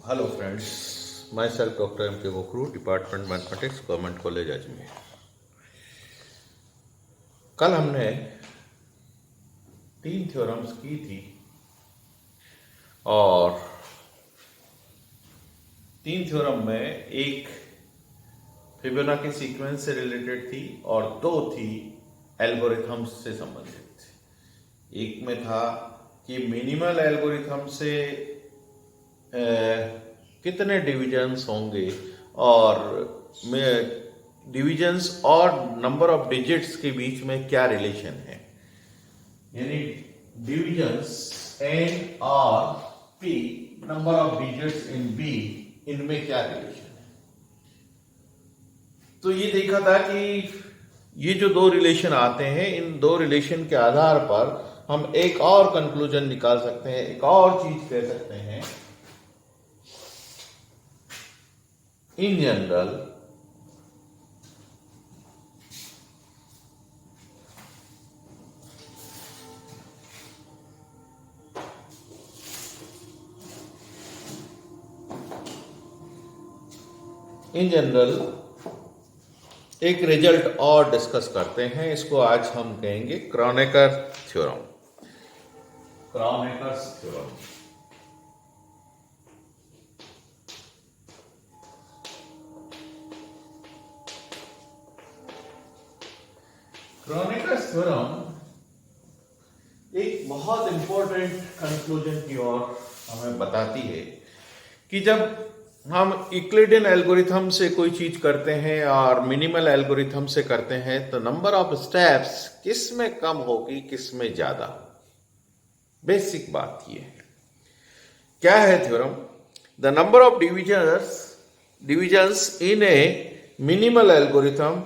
Hello friends, myself doctor M K Gokhru, department mathematics, government college Ajmer. कल हमने 3 theorems की थी और 3 थ्योरम में एक फिबोनाची सीक्वेंस से रिलेटेड थी और 2 थी एल्गोरिथम्स से संबंधित। एक में था कि मिनिमल एल्गोरिथम से कितने डिविजन्स होंगे और डिविजन्स और नंबर ऑफ डिजिट्स के बीच में क्या रिलेशन है, यानी डिविजन्स एन और p, number of digits in b, इनमें क्या रिलेशन है। तो ये देखा था कि ये जो 2 रिलेशन आते हैं, इन 2 रिलेशन के आधार पर हम एक और कंक्लूजन निकाल सकते हैं, एक और चीज कह सकते हैं। In general, एक रिजल्ट और डिस्कस करते हैं। इसको आज हम कहेंगे क्रॉनेकर थ्योरम। क्रॉनेकर्स थ्योरम। क्रॉनेकर्स थ्योरम एक बहुत इंपॉर्टेंट कंक्लूजन की ओर हमें बताती है कि जब हम यूक्लिडियन एल्गोरिथम से कोई चीज करते हैं और मिनिमल एल्गोरिथम से करते हैं तो नंबर ऑफ स्टेप्स किस में कम होगी, किस में ज्यादा। बेसिक बात ये है। क्या है theorem? The number of divisions in A minimal algorithm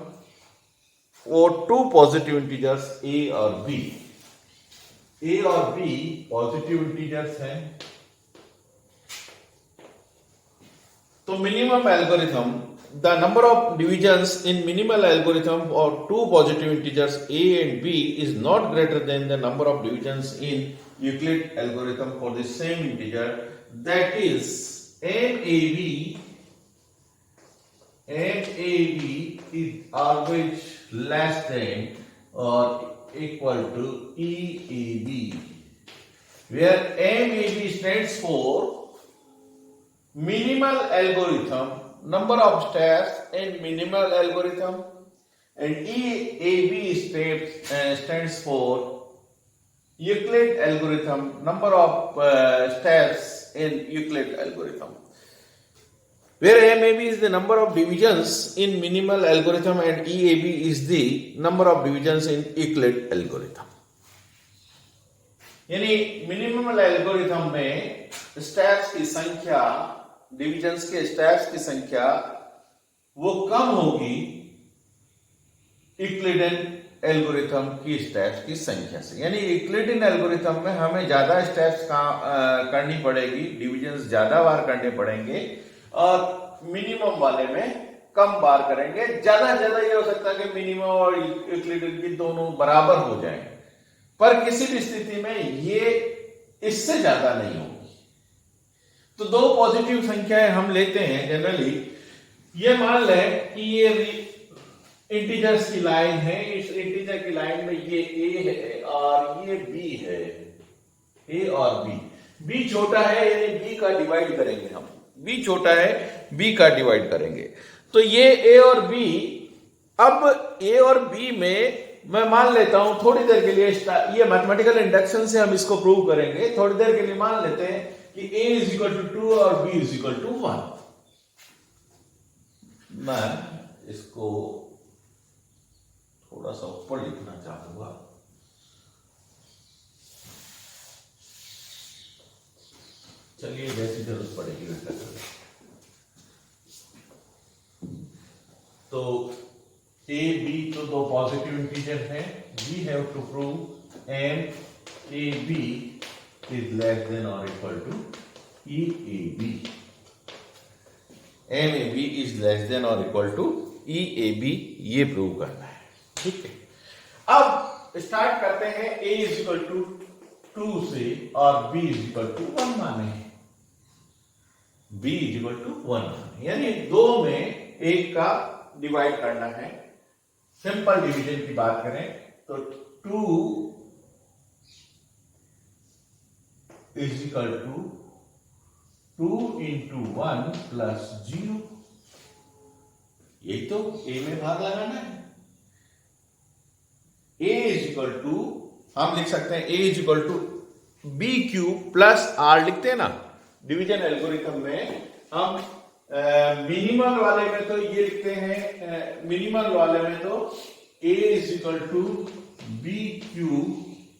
और 2 पॉजिटिव इंटीजर्स a और b। a और b पॉजिटिव इंटीजर्स हैं, तो minimum algorithm, the number of divisions in minimal algorithm और 2 positive integers a and b is not greater than the number of divisions in Euclid algorithm for the same integer, that is NAB is always less than or equal to EAB, where MAB stands for minimal algorithm, number of steps in minimal algorithm, and EAB stands for Euclid algorithm, number of steps in Euclid algorithm. Where MAB is the number of divisions in minimal algorithm and EAB is the number of divisions in Euclid algorithm. यानी minimal algorithm में steps की संख्या, divisions के steps की संख्या वो कम होगी Euclidean algorithm की स्टेप्स की संख्या से। यानी यूक्लिडियन एल्गोरिथम में हमें ज्यादा स्टेप्स करनी पड़ेगी, डिविजन्स ज्यादा बार करने पड़ेंगे और मिनिमम वाले में कम बार करेंगे। ज्यादा ज्यादा ये हो सकता है कि मिनिमम और यूक्लिडियन की दोनों बराबर हो जाएं, पर किसी भी स्थिति में ये इससे ज्यादा नहीं होगी। तो 2 पॉजिटिव संख्याएं हम लेते हैं जनरली। ये मान लें कि ये इंटीजर्स की लाइन है, इस इंटीजर की लाइन में ये a है और ये b है, a और b। b छोटा है यानी b का डिवाइड करेंगे हम, b छोटा है b का डिवाइड करेंगे। तो ये a और b, अब a और b में मैं मान लेता हूं थोड़ी देर के लिए, ये मैथमेटिकल इंडक्शन से हम इसको प्रूव करेंगे। थोड़ी देर के लिए मान लेते हैं कि a इज इक्वल टू 2 और b इज इक्वल टू 1। मैं इसको थोड़ा सा ऊपर लिखना चाहूंगा। चलिए जैसी जरूरत पड़ेगी वैसा करें। तो a b तो 2 पॉजिटिव इंटीजर हैं। we have to prove MAB is less than or equal to EAB. MAB is less than or equal to EAB, ये प्रूव करना है। ठीक है, अब स्टार्ट करते हैं। a इज इक्वल टू 2 से और b इज इक्वल टू 1 माने। b इज इक्वल टू 1, यानी दो में एक का डिवाइड करना है। सिंपल डिवीजन की बात करें तो 2 is equal to 2 into 1 plus 0। ये तो a में भाग लगाना है। a इज इक्वल टू, हम लिख सकते हैं a is equal to b q plus r, लिखते हैं ना डिवीजन एल्गोरिथम में। हम मिनिमल वाले में तो ये लिखते हैं, मिनिमल वाले में तो a is equal to b q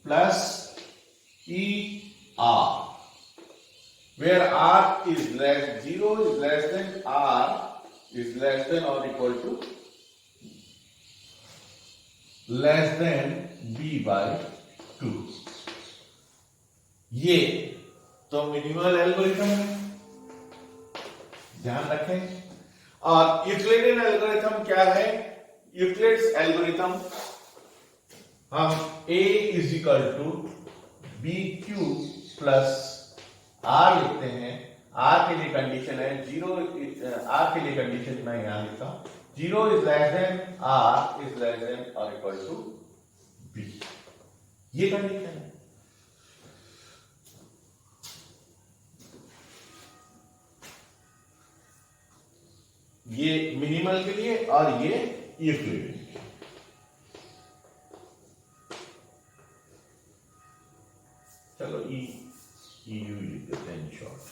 plus e r, where r is less 0 is less than r is less than or equal to less than b by 2। ये तो मिनिमल एल्गोरिथम है, ध्यान रखें। और यूक्लिडियन एल्गोरिथम क्या है? Euclid's algorithm हम a is equal to b q plus r लिखते हैं। आर के लिए कंडीशन है 0, आर के लिए कंडीशन मैं यहां लिखता हूं 0 is less than r is less than और इक्वल टू बी, ये कंडीशन है। ये मिनिमल के लिए और ये यूक्लिडियन। चलो यू लिख देते हैं शॉर्ट।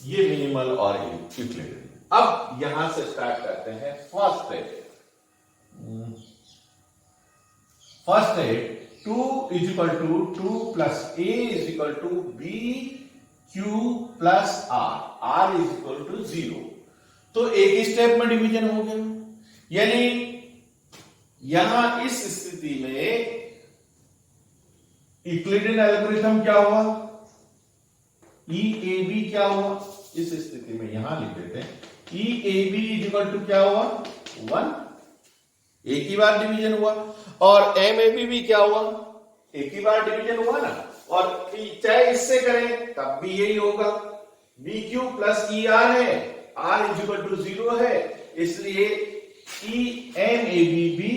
ये मिनिमल और यूक्लिडियन। अब यहां से स्टार्ट करते हैं first step. First step 2 is equal to 2 plus a is equal to b q plus r, r is equal to 0। तो एक ही स्टेप में डिवीजन हो गया, यानी यहां इस स्थिति में यूक्लिडियन एल्गोरिथम क्या हुआ? ई ए बी क्या हुआ? इस स्थिति में यहां लिख देते हैं E A B is equal to क्या हुआ? 1, एक ही बार डिवीजन हुआ। और एम ए बी भी क्या हुआ? एक ही बार डिवीजन हुआ ना। और चाहे इससे करें तब भी यही होगा। B q plus e r है, आर इज इक्वल टू 0 है, इसलिए ई एम ए बी भी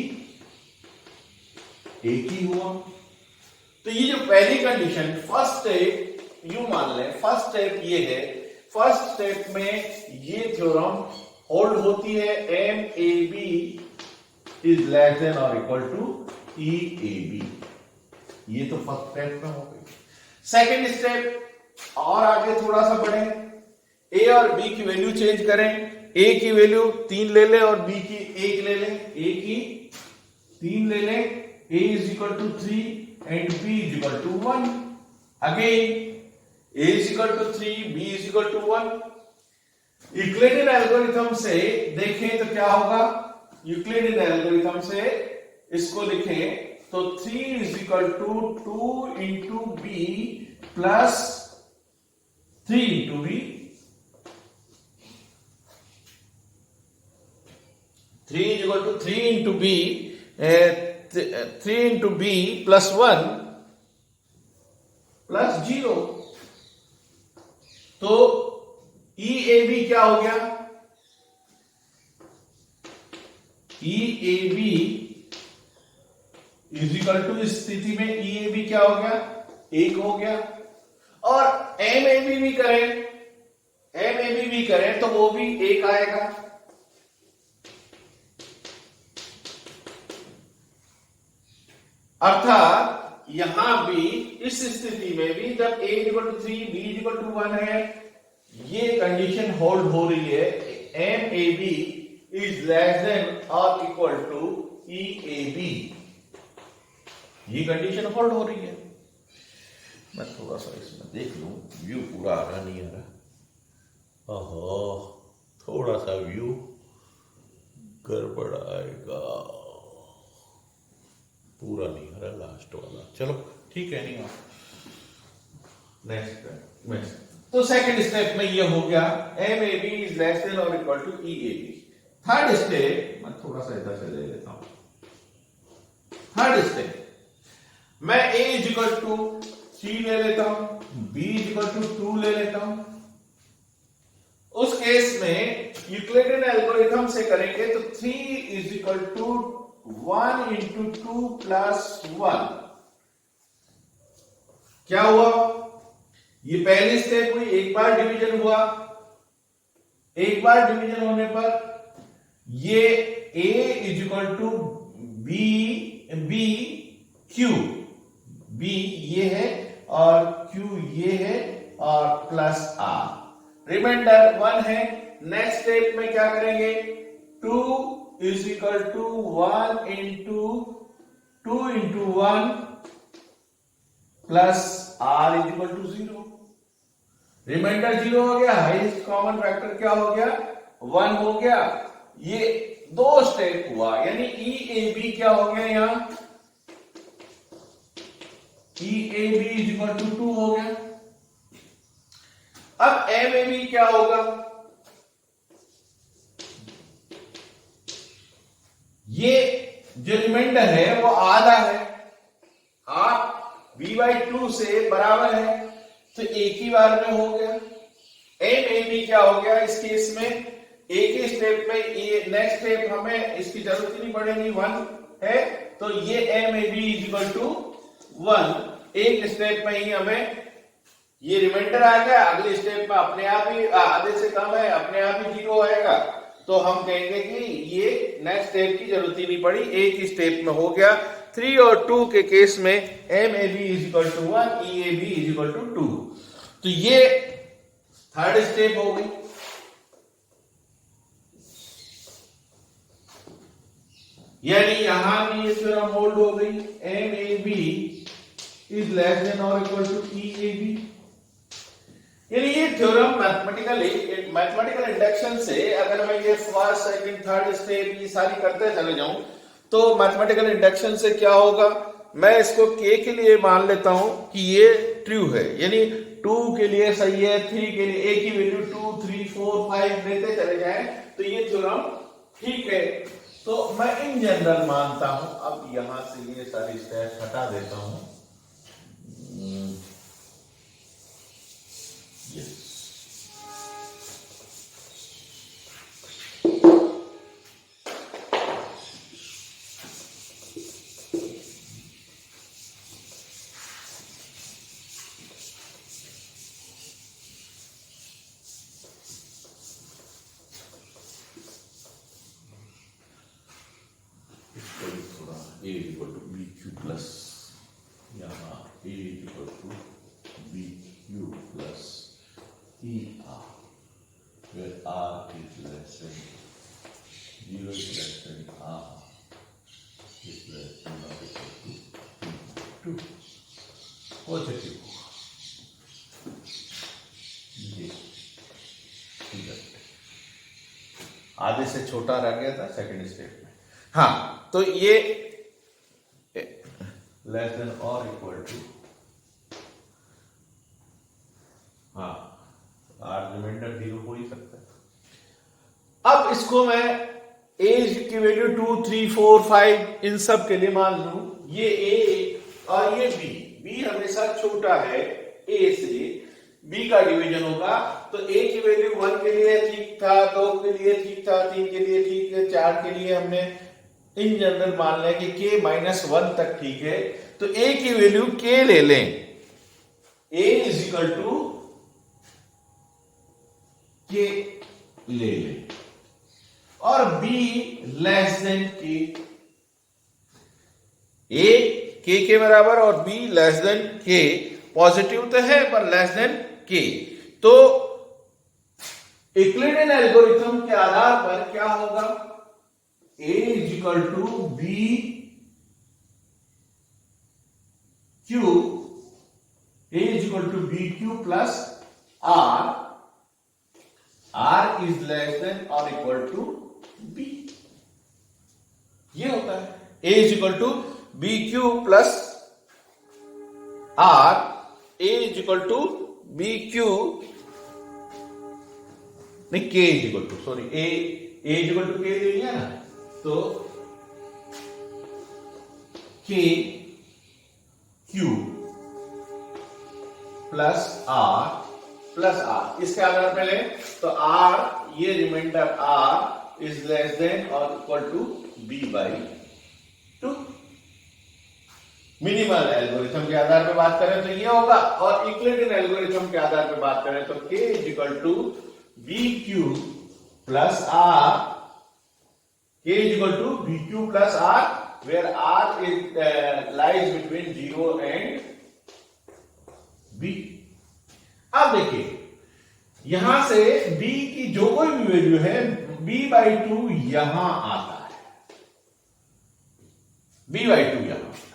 एक ही हुआ। तो ये जो पहली कंडीशन फर्स्ट स्टेप यू मान लें, फर्स्ट स्टेप ये है। फर्स्ट स्टेप में ये थ्योरम होल्ड होती है, M A B is less than और equal to E A B. ये तो फर्स्ट स्टेप में हो गई। सेकेंड स्टेप और आगे थोड़ा सा बढ़े, ए और बी की वैल्यू चेंज करें। ए की वैल्यू 3 ले लें और बी की 1 ले लें। ए की 3 ले लें, a is equal to 3 and b is equal to 1. Again, a is equal to 3, b is equal to 1. Euclidean algorithm से देखें तो क्या होगा? यूक्लिडियन एल्गोरिथम से इसको लिखें तो 3 is equal to 2 into b plus 3 into b. 3 is equal to 3 into b, 3 into b plus 1 plus 0। तो ई ए बी क्या हो गया? E A B is equal to, इस स्थिति में ई ए बी क्या हो गया? 1 हो गया। और एम ए बी भी करें, एम ए बी भी करें तो वो भी 1 आएगा। अर्थात यहां भी इस स्थिति में भी जब a equal to 3 b equal to 1 है, ये कंडीशन होल्ड हो रही है, M A B is less than और equal to E A B. ये कंडीशन होल्ड हो रही है। मैं थोड़ा सा इसमें देख लूं, व्यू पूरा आ रहा नहीं आ रहा। ओहो, थोड़ा सा व्यू गड़बड़ आएगा, पूरा नहीं आ रहा लास्ट वाला। चलो ठीक है, नहीं नेक्स्ट। तो सेकंड स्टेप में ये हो गया M A B is less than और equal to E A B. Third step मैं थोड़ा सा इधर से ले लेता हूं। थर्ड स्टेप मैं ए इज इक्वल टू 3 ले लेता हूं, b इक्वल टू 2 ले लेता हूं। उस केस में यूक्लिडियन एल्गोरिथम से करेंगे तो 3 is equal to 1 into 2 plus 1। क्या हुआ? ये पहली स्टेप हुई, एक बार डिवीजन हुआ। एक बार डिवीजन होने पर ये a is equal to b q, b ये है और q ये है और प्लस r, रिमाइंडर 1 है। नेक्स्ट स्टेप में क्या करेंगे? 2 is equal to 1 into 2 into 1 plus r is equal to 0। Remainder 0 हो गया, हाईएस्ट कॉमन फैक्टर क्या हो गया? 1 हो गया। ये दो स्टेप हुआ, यानी ई ए बी क्या हो गया? यहां E A B is equal to 2 हो गया। अब एम ए बी क्या होगा? ये जो रिमाइंडर है वो आधा है, हाफ b/2 से बराबर है, तो एक ही बार में हो गया। एम ए बी क्या हो गया? इस केस में एक ही स्टेप में, ये नेक्स्ट स्टेप हमें इसकी जरूरत ही नहीं पड़ेगी, 1 है, तो ये m A B is equal to 1। एक स्टेप में ही हमें ये रिमाइंडर आ गया, अगली स्टेप में अपने आप ही आधे से कम है, अपने आप ही 0 आएगा, तो हम कहेंगे कि ये नेक्स्ट स्टेप की जरूरत ही नहीं पड़ी, एक ही स्टेप में हो गया। 3 और 2 के केस में m A B is equal to 1, e A B is equal to 2। तो ये थर्ड स्टेप हो गई। यानी यहां भी ये थ्योरम होल्ड हो गई, M A B is less than और equal to E A B. यानी ये थ्योरम मैथमेटिकल इंडक्शन से अगर मैं ये फर्स्ट सेकंड थर्ड स्टेप ये सारी करते चले जाऊं तो मैथमेटिकल इंडक्शन से क्या होगा? मैं इसको k के लिए मान लेता हूं कि ये ट्रू है, यानी 2 के लिए सही है, 3 के लिए a की वैल्यू 2, 3, 4, 5 लेते चले जाएं तो ये थ्योरम ठीक है। तो मैं इन जनरल मानता हूं। अब यहां से ये सारी स्टेप हटा देता हूं। Yes, a is equal to bq plus, यहाँ a is equal to bq plus er, where r is less than 0 is less than r is less than or equal to 2। Positive ये ठीक है, आधे से छोटा रह गया था सेकंड स्टेप में। हाँ, तो ये लेस देन और इक्वल टू, हाँ आर रिमाइंडर 0 हो ही सकता है। अब इसको मैं एज की वैल्यू 2, 3, 4, 5 इन सब के लिए मान लूं, ये ए और ये बी हमेशा छोटा है ए से, बी का डिवीजन होगा तो ए की वैल्यू 1 के लिए ठीक था, 2 के लिए ठीक था, 3 के लिए ठीक है, 4 के लिए हमने इन जनरल मान लें कि k -1 तक ठीक है, तो a की वैल्यू k ले लें, a is equal to k ले लें और b less than k, a k के बराबर और b less than k, positive तो है पर लेस देन k। तो यूक्लिडियन एल्गोरिथम के आधार पर क्या होगा? a is equal to b q, a is equal to b q plus r, r is less than or equal to b। ये होता है a is equal to b q plus r, a is equal to b q, नहीं k is equal to, sorry a is equal to k ले लिया ना, तो k q plus are इसके आधार पे ले तो आर, ये remainder R is less than और equal to B by 2। Minimal algorithm के आधार पे बात करें तो ये होगा, और यूक्लिडियन एल्गोरिथम के आधार पे बात करें तो k is equal to b q plus r, k is equal to b q plus r, where r is lies between 0 and b। अब देखिए यहां से b की जो कोई भी वैल्यू है b/2 यहां आता है, b/2 यहां आता है।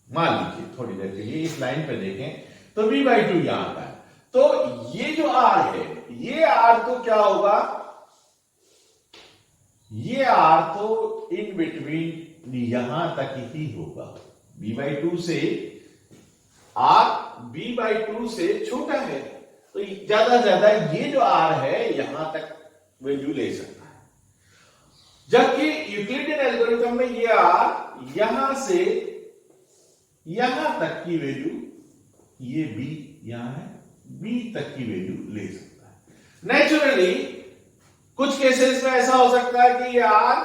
मान लीजिए थोड़ी देर के लिए इस लाइन पे देखें तो b/2 यहां आता है, तो ये जो r है, ये r तो क्या होगा, ये r तो इन बिटवीन यहां तक ही होगा, b/2 से r b/2 से छोटा है, तो ज्यादा ज्यादा ये जो r है यहां तक वैल्यू ले सकता है। जबकि यूक्लिडियन एल्गोरिथम में ये r यहां से यहां तक की वैल्यू, ये b यहां है, b तक की वैल्यू ले सकता है। नेचुरली कुछ केसेस में ऐसा हो सकता है कि ये r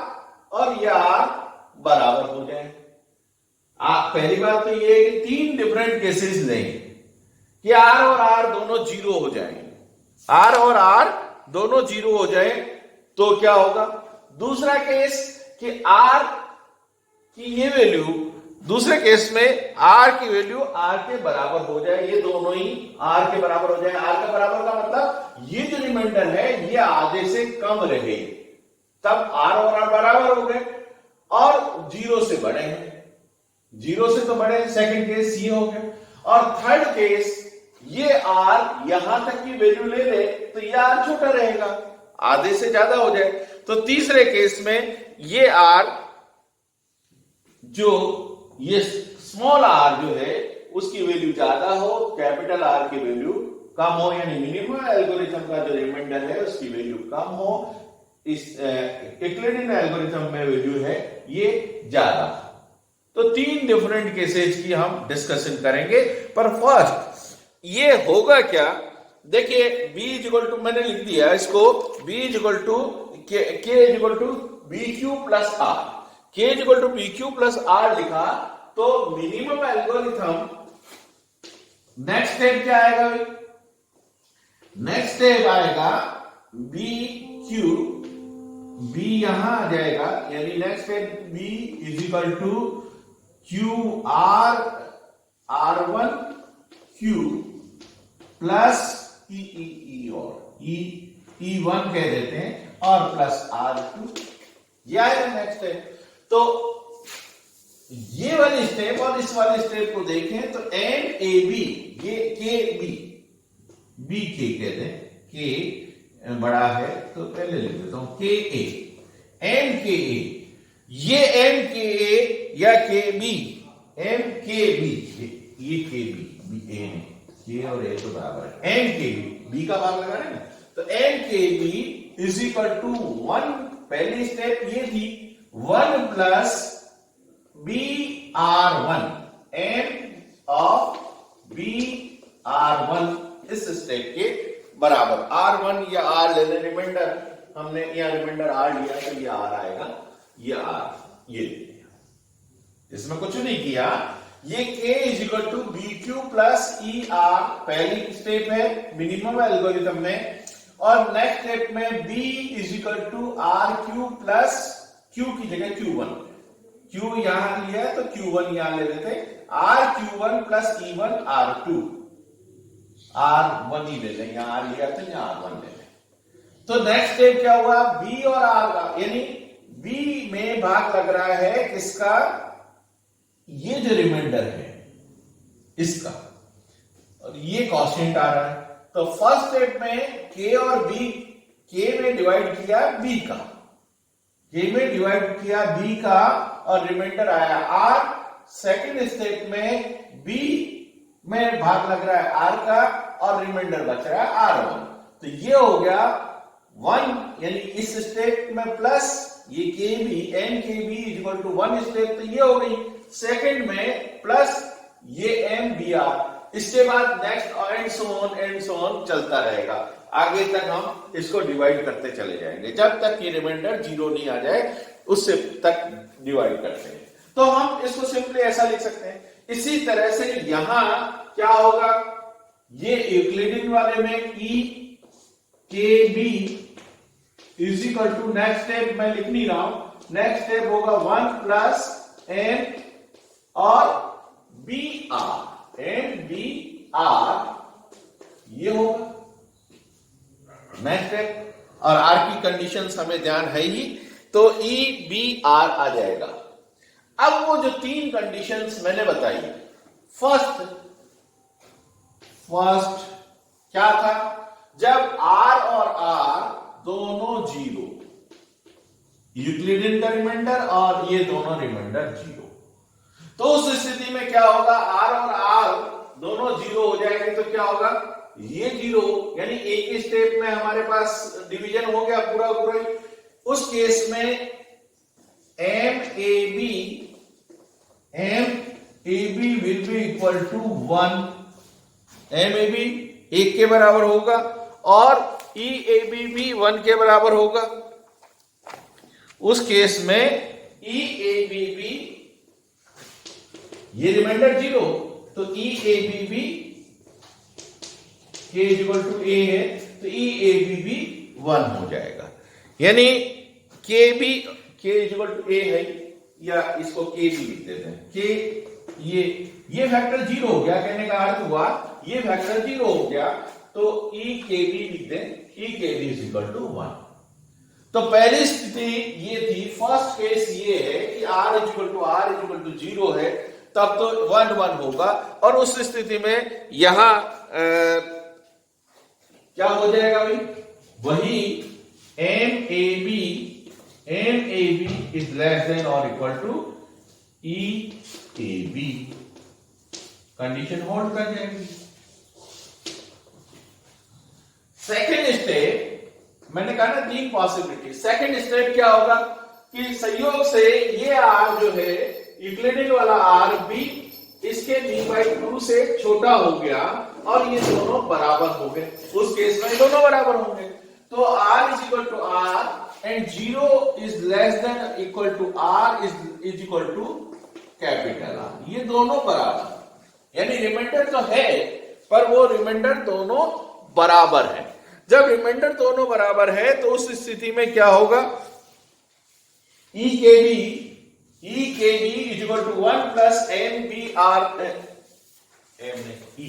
और ये r बराबर हो जाए। पहली बात तो ये है कि 3 डिफरेंट केसेस लें कि r और r दोनों 0 हो जाएंगे, r और r दोनों 0 हो जाए तो क्या होगा। दूसरा केस कि r की ये वैल्यू, दूसरे केस में r की वैल्यू r के बराबर हो जाए, ये दोनों ही r के बराबर हो जाए। r के बराबर का मतलब ये जो रिमाइंडर है ये आधे से कम रहे, तब r और r बराबर हो गए और 0 से बड़े हैं, 0 से तो बड़े, सेकंड केस ये हो गया। और थर्ड केस ये r यहां तक की वैल्यू ले ले तो ये r छोटा रहेगा, आधे से ज्यादा हो जाए। तो तीसरे केस में ये r, जो ये स्मॉल r जो है उसकी वैल्यू ज्यादा हो, कैपिटल R की वैल्यू कम हो, यानी मिनिमम एल्गोरिथम का जो रिमाइंडर है उसकी वैल्यू कम हो, इस यूक्लिडियन एल्गोरिथम में वैल्यू है ये ज्यादा। तो 3 डिफरेंट केसेस की हम डिस्कशन करेंगे, पर फर्स्ट ये होगा क्या, देखिए b इज इक्वल टू, मैंने लिख दिया इसको, b is equal to k is equal to b q plus r, k is equal to b q plus r लिखा, तो मिनिमम एल्गोरिथम नेक्स्ट स्टेप क्या आएगा, नेक्स्ट स्टेप आएगा बी क्यू, b यहां आ जाएगा, यानी next step b is equal to q r r1 q plus और e1 कह देते हैं और प्लस r2, ये आएगा नेक्स्ट स्टेप। तो ये वाली स्टेप और इस वाले स्टेप को देखें तो एंड ए बी, ये के बी के कहते हैं, के बड़ा है तो पहले लिख देता हूं के ए, एम के ए, ये एम के ए या के बी, एम के बी, ये के बी ए नहीं, के और ए तो बराबर है, एम के बी का भाग लगा रहे हैं ना, तो एम के बी इज इक्वल टू 1, पहली स्टेप ये थी 1 plus b r1, m of b r1 इस स्टेप के बराबर, r1 या r ले लें, रिमाइंडर हमने यहां रिमाइंडर r लिया तो ये r आएगा, ये r ये लिया, इसमें कुछ नहीं किया, ये k is equal to b q plus e r पहली स्टेप है मिनिमम एल्गोरिथम में, और नेक्स्ट स्टेप में b is equal to r q plus q की जगह q1, q यहां लिया है तो q1 यहां ले लेते, r q1 plus e1 r2, r1 ही ले लें, यहां r लिया तो यहां r1 ले लें। तो नेक्स्ट स्टेप क्या हुआ, b और r का, यानी b में भाग लग रहा है किसका, ये जो रिमाइंडर है इसका, और ये कांस्टेंट आ रहा है, तो फर्स्ट स्टेप में k और b, k में डिवाइड किया b का, k में डिवाइड किया b का और रिमाइंडर आया r, सेकंड स्टेप में b में भाग लग रहा है r का और रिमाइंडर बच रहा है r1, तो ये हो गया 1, यानी इस स्टेप में प्लस ये k b, n k B is equal to 1 step, तो ये हो गई सेकंड में प्लस ये एम बी आर, इसके बाद नेक्स्ट एंड सो ऑन चलता रहेगा, आगे तक हम इसको डिवाइड करते चले जाएंगे जब तक कि रिमाइंडर 0 नहीं आ जाए, उससे तक डिवाइड करते हैं। तो हम इसको सिंपली ऐसा लिख सकते हैं। इसी तरह से यहां क्या होगा, ये यूक्लिडियन वाले में e k B is equal to, next step मैं लिख नहीं रहा हूं, नेक्स्ट स्टेप होगा 1 प्लस एन और b r, n b are ये होगा नेक्स्ट स्टेप। और आर की कंडीशंस हमें ध्यान है ही, तो ई बी आर आ जाएगा। अब वो जो 3 कंडीशंस मैंने बताई, फर्स्ट क्या था, जब आर और आर दोनों 0, यूक्लिडियन का रिमाइंडर और ये दोनों रिमाइंडर 0, तो उस स्थिति में क्या होगा, आर और आर दोनों 0 हो जाएंगे, तो क्या होगा, ये 0, यानी एक ही स्टेप में हमारे पास डिवीजन हो गया पूरा ही। उस केस में m A b will be equal to 1, m A b 1 के बराबर होगा और ई ए बी भी 1 के बराबर होगा। उस केस में ई ए बी भी, ये रिमाइंडर 0, तो ई ए बी भी के इक्वल टू ए है, तो ई ए बी भी 1 हो जाएगा, यानी के बी के इक्वल टू ए है, या इसको के बी लिख देते हैं, के ये फैक्टर 0 हो गया, कहने का अर्थ हुआ ये फैक्टर 0 हो गया, तो ई के बी लिख दें, ई k B is equal to 1। तो पहली स्थिति ये थी, फर्स्ट केस ये है कि r इज इक्वल टू 0 है, तब तो 1 1 होगा, और उस स्थिति में यहां क्या हो जाएगा भाई, वही M A B is less than और equal to E A B, condition hold कर जाएगी। सेकेंड स्टेप मैंने कहा ना 3 पॉसिबिलिटी, सेकेंड स्टेप क्या होगा कि संयोग से ये आर जो है यूक्लिडियन वाला आर भी इसके b/2 से छोटा हो गया और ये दोनों बराबर हो गए, उस केस में दोनों बराबर होंगे, तो r is equal to r and 0 is less than equal to r is equal to capital R, ये दोनों बराबर, यानी रिमाइंडर तो है पर वो रिमाइंडर दोनों बराबर है। जब रिमाइंडर दोनों बराबर है तो उस स्थिति में क्या होगा, e k B is equal to 1 plus m B are, m e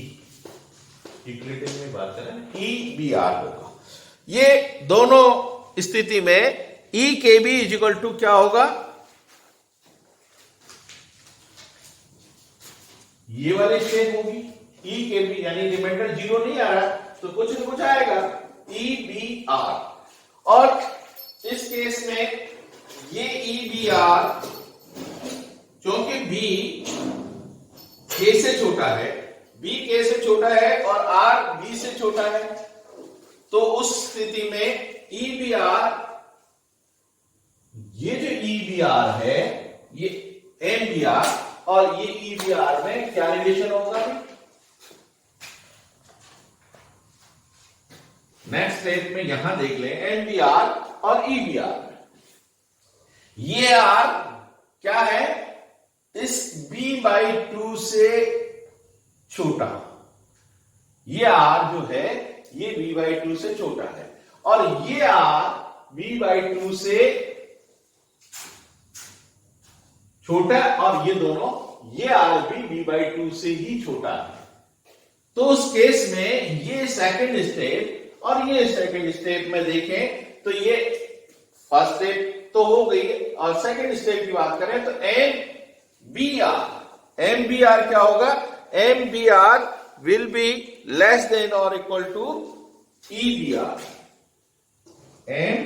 equilibrium में बात करें ई बी आर होगा। ये दोनों स्थिति में e k B is equal to क्या होगा, ये वाली स्टेप होगी ई के बी, यानी रिमाइंडर 0 नहीं आ रहा तो कुछ न कुछ आएगा ई बी आर, और इस केस में ये ई बी आर क्योंकि बी के से छोटा है, बी के से छोटा है और आर बी से छोटा है, तो उस स्थिति में ई बी आर, ये जो ई बी आर है ये एम बी आर, और ये ई बी आर में क्या रिलेशन होगा, नेक्स्ट स्टेप में यहां देख लें एम बी आर और ई बी आर, ये आर क्या है, इस b/2 से छोटा, ये r जो है ये b/2 से छोटा है, और ये r b/2 से छोटा है, और ये दोनों, ये r भी b/2 से ही छोटा है। तो उस केस में ये सेकंड स्टेप और ये सेकंड स्टेप में देखें तो ये फर्स्ट स्टेप तो हो गई है, और सेकंड स्टेप की बात करें तो एम बी आर क्या होगा, M B R will be less than और equal to E B are, M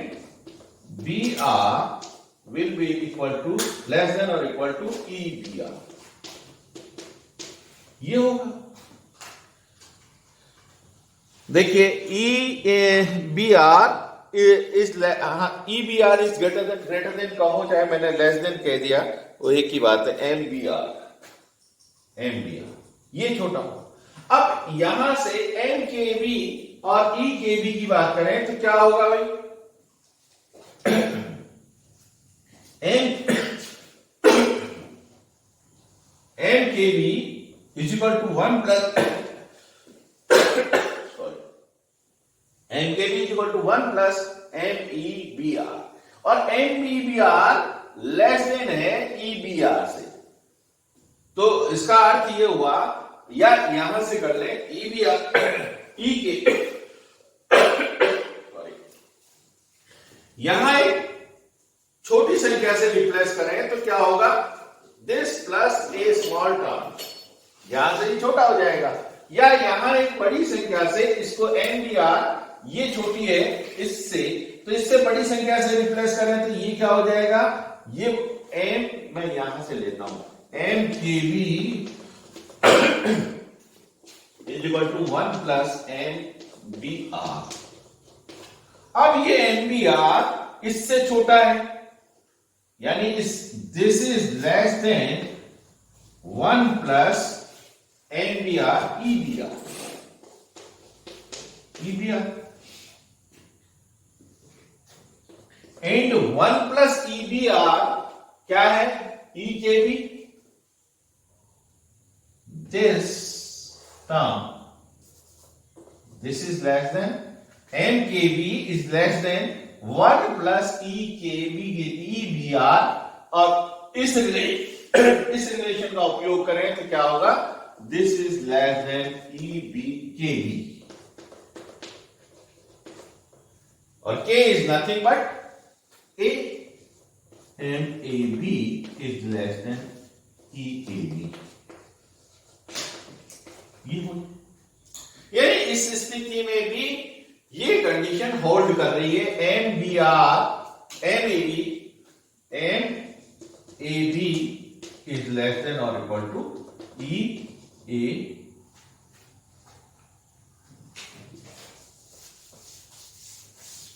B R will be equal to less than और equal to E B are, ये होगा। देखिए E B R is E B R is greater than कम हो, चाहे मैंने less than कह दिया वो एक ही बात है, एम बी आर ये छोटा हो। अब यहां से एम के बी और ई के बी की बात करें तो क्या होगा भाई, एम के B is equal to 1 plus M के B is equal to 1 plus M E B R, और M E B R less than है ई बी आर से। तो इसका अर्थ ये हुआ, या यहां से कर ले ई बी आर ई के यहां एक छोटी संख्या से रिप्लेस करें तो क्या होगा, this plus A small term, यहां से ये छोटा हो जाएगा, या यहां एक बड़ी संख्या से इसको एम बी आर, ये छोटी है इससे, तो इससे बड़ी संख्या से रिप्लेस करें तो ये क्या हो जाएगा, ये एम, मैं यहां से लेता हूं एम के B is equal to 1 plus m B r. अब ये एम बी आर इससे छोटा है, यानी this is less than 1 plus m B r e B r, and 1 plus e B are क्या है, e k b, this term, this is less than m k b is less than 1 plus e k b e b r, और इस relation का उपयोग करें तो क्या होगा, this is less than e b k b, और k is nothing but a, m a b is less than e a b। ये हो, यानी इस स्थिति में भी ये कंडीशन होल्ड कर रही है, m B are m A B is less than और इक्वल टू ई ए।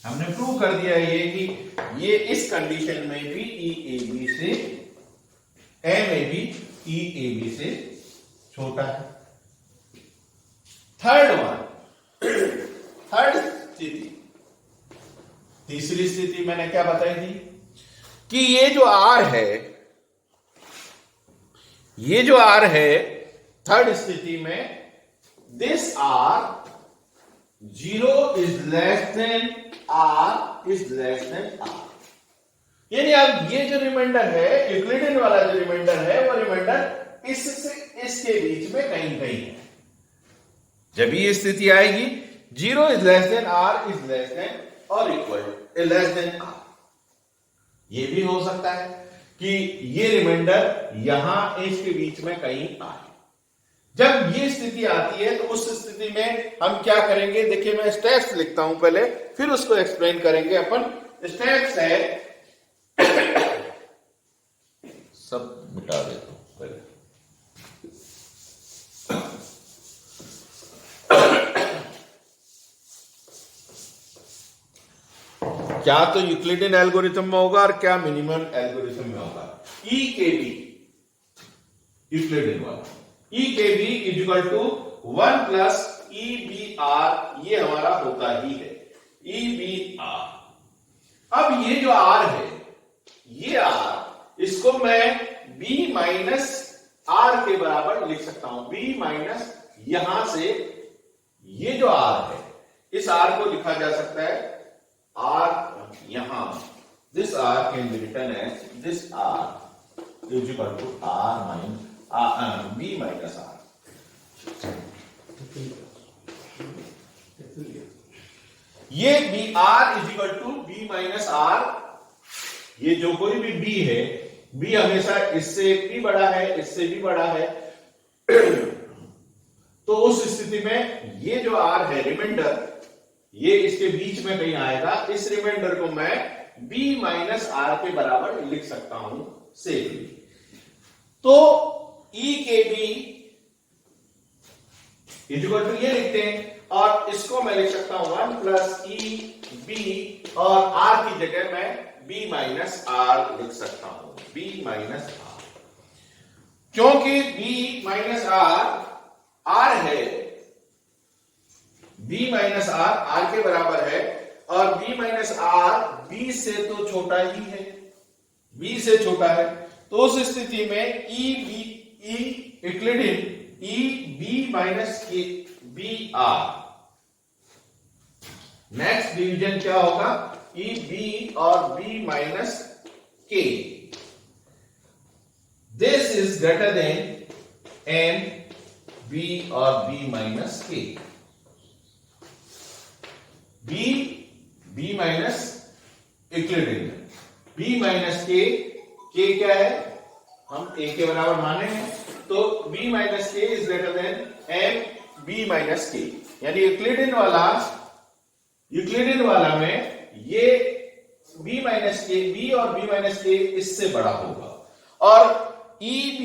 हमने प्रूव कर दिया है ये कि ये इस कंडीशन में भी ई ए बी से, एम ए बी ई ए बी से छोटा है। थर्ड स्थिति, तीसरी स्थिति मैंने क्या बताई थी कि ये जो आर है, थर्ड स्थिति में this r 0 is less than r is less than r, यानी अब ये जो रिमाइंडर है, यूक्लिडियन वाला जो रिमाइंडर है, वो रिमाइंडर इसके बीच में कहीं है। जब ये स्थिति आएगी 0 is less than r is less than और इक्वल लेस देन आर, ये भी हो सकता है कि ये रिमाइंडर यहां इसके बीच में कहीं आए। जब ये स्थिति आती है तो उस स्थिति में हम क्या करेंगे, देखिए मैं स्टेप्स लिखता हूं पहले, फिर उसको एक्सप्लेन करेंगे अपन। स्टेप्स है सब मिटा देता हूं पहले। क्या तो यूक्लिडियन एल्गोरिथम में होगा और क्या मिनिमम एल्गोरिथम में होगा। ई के बी यूक्लिडियन वाला, e k B is equal to 1 plus e B are, ये हमारा होता ही है ई बी आर। अब ये जो आर है, ये आर, इसको मैं बी माइनस आर के बराबर लिख सकता हूं। बी माइनस, यहां से ये जो आर है, इस आर को लिखा जा सकता है आर, यहां this R can be written as this R is equal to R minus B minus are. ये B R is equal to B minus are, ये जो कोई भी बी है, बी हमेशा इससे भी बड़ा है, इससे भी बड़ा है। तो उस स्थिति में ये जो आर है रिमाइंडर, ये इसके बीच में कहीं आएगा। इस रिमाइंडर को मैं b माइनस आर के बराबर लिख सकता हूं सेफली। तो e के b इज इक्वल टू ये लिखते हैं, और इसको मैं लिख सकता हूं 1 प्लस ई बी, और r की जगह मैं b माइनस आर लिख सकता हूं, b माइनस आर, क्योंकि b माइनस आर आर है, बी माइनस आर के बराबर है, और बी माइनस आर बी से तो छोटा ही है, बी से छोटा है, तो उस स्थिति में Euclidean e b minus k b r, next division क्या होगा, ई बी और b minus k, this is greater than m b और b minus k, b minus Euclidean, b minus k क्या है, हम ए के बराबर माने हैं, तो b minus k is greater than m b minus k, यानी यूक्लिडियन वाला में ये b माइनस के, b और b माइनस के इससे बड़ा होगा, और e b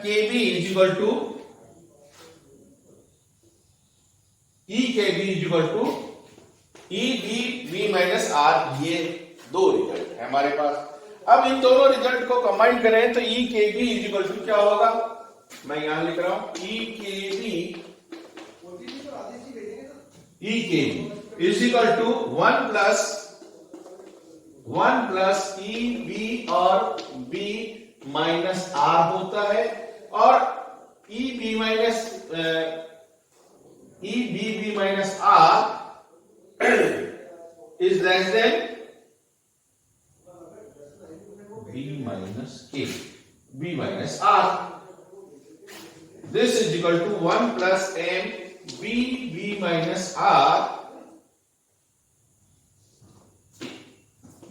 के B is equal to e k B is equal to e b minus are, ये दो रिजल्ट है हमारे पास। अब इन दोनों रिजल्ट को कंबाइन करें तो ई k B is equal to क्या होगा, मैं यहां लिख रहा हूं e k B is equal to 1 plus e b और बी माइनस आर होता है, और e b minus r is less than b minus k, b minus r, this is equal to 1 plus m b minus r,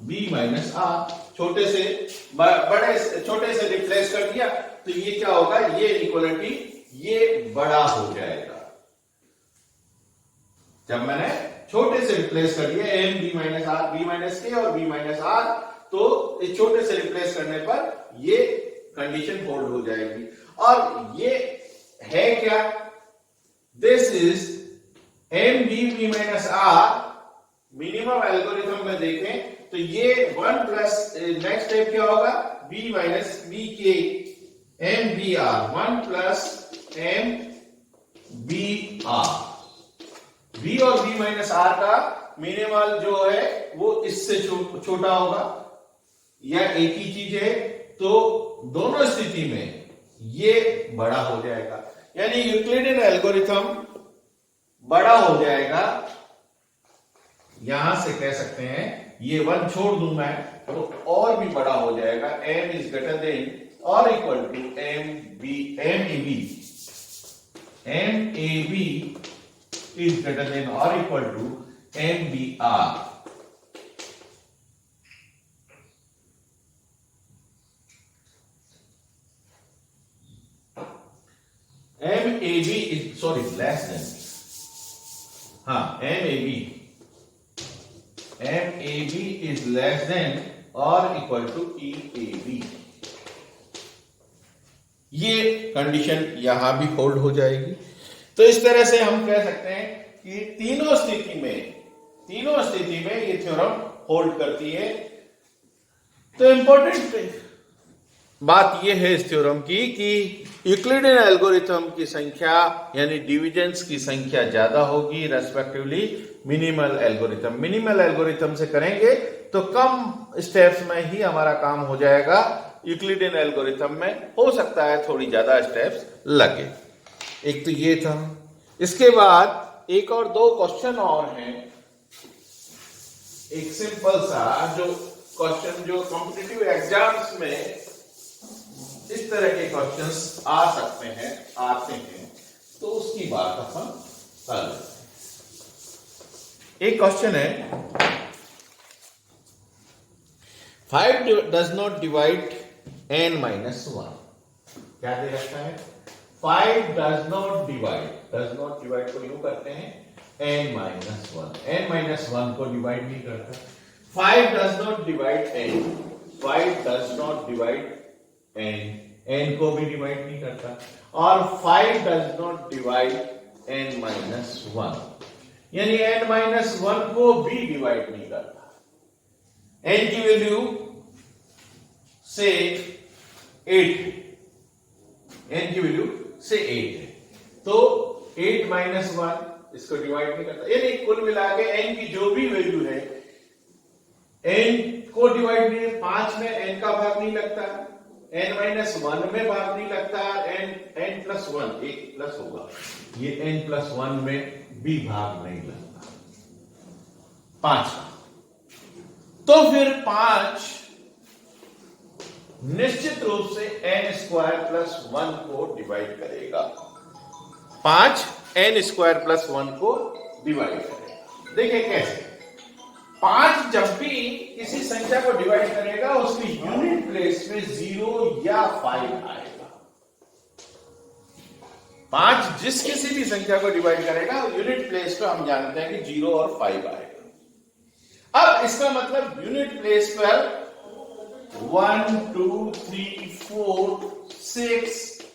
b minus r, छोटे से छोटे से replace कर दिया, तो ये क्या होगा, ये इक्वलिटी ये बड़ा हो जाएगा, जब मैंने छोटे से रिप्लेस कर दिया m b minus r, b minus k और b माइनस r, तो इस छोटे से रिप्लेस करने पर ये कंडीशन होल्ड हो जाएगी, और ये है क्या, this is m b minus r, minimum algorithm में देखें तो ये 1 प्लस नेक्स्ट स्टेप क्या होगा, b minus b k m B r, 1 plus m B r, b और बी माइनस आर का मिनिमल जो है वो इससे छोटा होगा, या एक ही चीज है, तो दोनों स्थिति में ये बड़ा हो जाएगा, यानी यूक्लिडियन एल्गोरिथम बड़ा हो जाएगा, यहां से कह सकते हैं ये 1 छोड़ दूं मैं तो और भी बड़ा हो जाएगा, m इज ग्रेटर देन और equal to M A B is greater than और equal to M B R, MAB is less than, MAB is less than or equal to EAB, ये कंडीशन यहां भी होल्ड हो जाएगी। तो इस तरह से हम कह सकते हैं कि तीनों स्थिति में ये थ्योरम होल्ड करती है। तो इंपॉर्टेंट बात यह है इस थ्योरम की कि यूक्लिडियन एल्गोरिथम की संख्या यानी डिविजन्स की संख्या ज्यादा होगी रेस्पेक्टिवली मिनिमल एल्गोरिथम से करेंगे तो कम स्टेप्स में ही हमारा काम हो जाएगा। यूक्लिडियन एल्गोरिथम में हो सकता है थोड़ी ज्यादा स्टेप्स लगे। एक तो ये था, इसके बाद एक और दो क्वेश्चन और हैं। एक सिंपल सा जो क्वेश्चन जो कॉम्पिटिटिव एग्जाम्स में इस तरह के क्वेश्चंस आ सकते हैं, आते हैं, तो उसकी बात अपन कर लेते हैं। एक क्वेश्चन है 5 does not divide n-1। क्या दे रखा है? 5 does not divide को यूं करते हैं n-1। n-1 को डिवाइड नहीं करता। 5 does not divide n, 5 does not divide n को भी डिवाइड नहीं करता, और 5 does not divide n-1, यानी n-1 को भी डिवाइड नहीं करता। n की वैल्यू से 8 है, तो 8 माइनस 1 इसको डिवाइड नहीं करता, यानी कुल मिला के n की जो भी वैल्यू है n को डिवाइड नहीं, 5 में n का भाग नहीं लगता, n माइनस 1 में भाग नहीं लगता, n प्लस 1 एक प्लस होगा, ये n प्लस 1 में भी भाग नहीं लगता 5 का। तो फिर 5 निश्चित रूप से n स्क्वायर प्लस 1 को डिवाइड करेगा, 5 n स्क्वायर प्लस 1 को डिवाइड करेगा। देखिए कैसे, 5 जब भी किसी संख्या को डिवाइड करेगा उसकी यूनिट प्लेस में 0 या 5 आएगा। 5 जिस किसी भी संख्या को डिवाइड करेगा यूनिट प्लेस पे हम जानते हैं कि 0 और 5 आएगा। अब इसका मतलब यूनिट प्लेस पर 1 2 3 4 6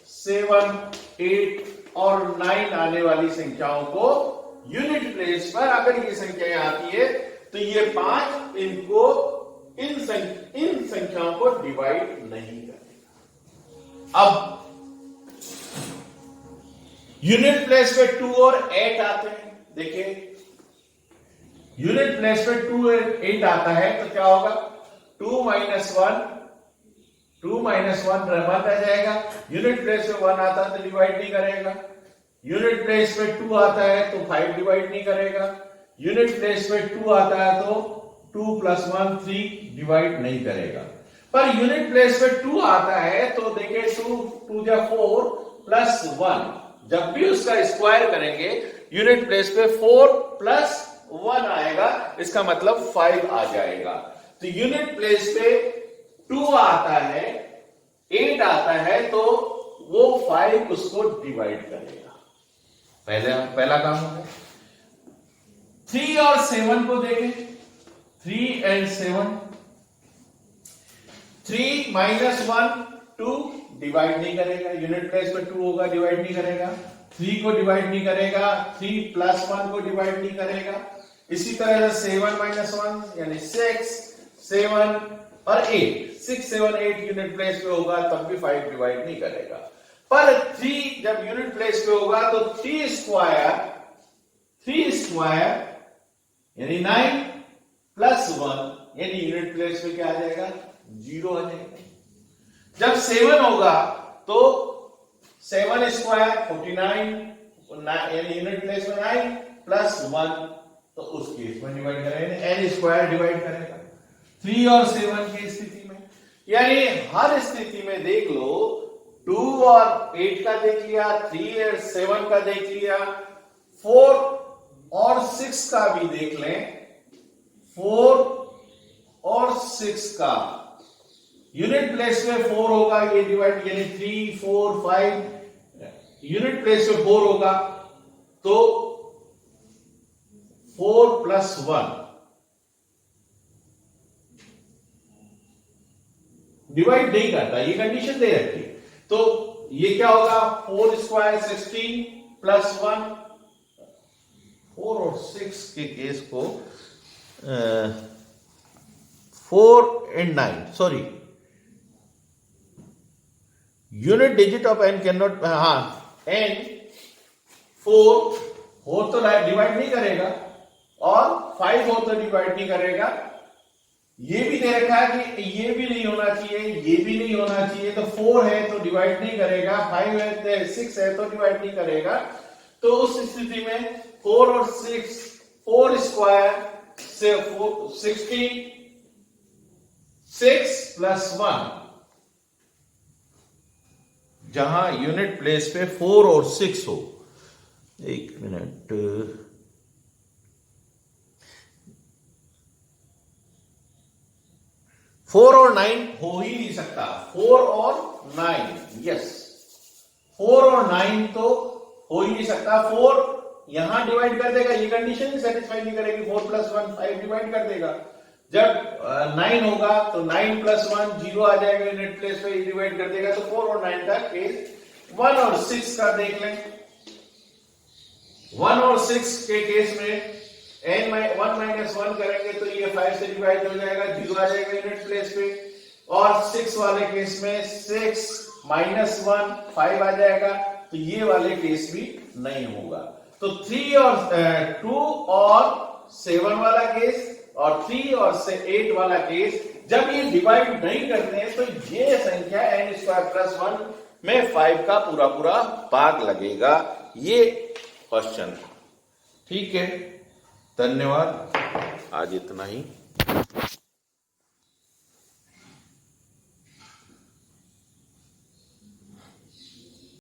7 8 और 9 आने वाली संख्याओं को यूनिट प्लेस पर अगर ये संख्याएं आती है तो ये 5 इनको इन संख्याओं को डिवाइड नहीं करेगा। अब यूनिट प्लेस पे 2 और 8 आते हैं, देखिए यूनिट प्लेस पे 2 और 8 आता है तो क्या होगा, 2 माइनस 1 रह जाएगा, यूनिट प्लेस पे 1 आता है तो डिवाइड नहीं करेगा, यूनिट प्लेस पे 2 आता है तो 5 डिवाइड नहीं करेगा, यूनिट प्लेस पे 2 आता है तो 2 प्लस 1 3 डिवाइड नहीं करेगा। पर यूनिट प्लेस पे 2 आता है तो देखिए 2 जा 4 प्लस 1, जब भी उसका स्क्वायर करेंगे यूनिट प्लेस पे 4 प्लस 1 आएगा, इसका मतलब 5 आ जाएगा। तो यूनिट प्लेस पे 2 आता है 8 आता है तो वो 5 उसको डिवाइड करेगा। पहला काम हो गया। 3 और 7 को देखें, 3 एंड 7, 3 माइनस 1 2 डिवाइड नहीं करेगा, यूनिट प्लेस पे 2 होगा डिवाइड नहीं करेगा, 3 को डिवाइड नहीं करेगा, 3 प्लस 1 को डिवाइड नहीं करेगा। इसी तरह से 7 माइनस 1 यानी 6 7 और 8, 6 7 8 यूनिट प्लेस पे होगा तब भी 5 डिवाइड नहीं करेगा। पर 3 जब यूनिट प्लेस पे होगा तो 3 स्क्वायर यानी 9 प्लस 1 यानी यूनिट प्लेस पे क्या आ जाएगा, 0 आ जाएगा। जब 7 होगा तो 7 स्क्वायर 49 यानी यूनिट प्लेस में 9 प्लस 1, तो उस केस में डिवाइड करेंगे, n स्क्वायर डिवाइड करेगा 3 और 7 की स्थिति में। यानी हर स्थिति में देख लो, 2 और 8 का देख लिया, 3 और 7 का देख लिया, 4 और 6 का भी देख लें, 4 और 6 का यूनिट प्लेस में 4 होगा, ये डिवाइड यानी 3 4 5 यूनिट प्लेस में 4 होगा तो 4 प्लस 1 डिवाइड नहीं करता, ये कंडीशन दे रखी है। तो ये क्या होगा, 4 स्क्वायर 16 प्लस 1, 4 और 6 के केस को 4 and 9 sorry unit digit of n can not, n 4 हो तो डिवाइड नहीं करेगा और 5 हो तो डिवाइड नहीं करेगा। ये भी दे रखा है कि ये भी नहीं होना चाहिए, ये भी नहीं होना चाहिए, तो 4 है तो डिवाइड नहीं करेगा, 5 है 6 है तो डिवाइड नहीं करेगा। तो उस स्थिति में 4 और 6, 4 स्क्वायर से 16 6 प्लस 1, जहां यूनिट प्लेस पे 4 और 6 हो, एक मिनट, 4 और 9 हो ही नहीं सकता, 4 और 9 यस, 4 और 9 तो हो ही नहीं सकता। 4 यहां डिवाइड कर देगा, ये कंडीशन ही सेटिस्फाई नहीं करेगी, 4 प्लस 1 5 डिवाइड कर देगा। जब 9 होगा तो 9 प्लस 1 0 आ जाएगा, यूनिट प्लेस पे डिवाइड कर देगा। तो 4 और 9 का केस 1 और 6 का देख लें। 1 और 6 के केस में n 1 माइनस 1 करेंगे तो ये 5 से डिवाइड हो जाएगा, 0 आ जाएगा यूनिट प्लेस पे। और 6 वाले केस में 6 माइनस 1 5 आ जाएगा, तो ये वाले केस भी नहीं होगा। तो 3 और 2 और 7 वाला केस और 3 और 8 वाला केस जब ये डिवाइड नहीं करते हैं तो ये संख्या n² + 1 में 5 का पूरा पूरा भाग लगेगा। ये क्वेश्चन, ठीक है। धन्यवाद, आज इतना ही।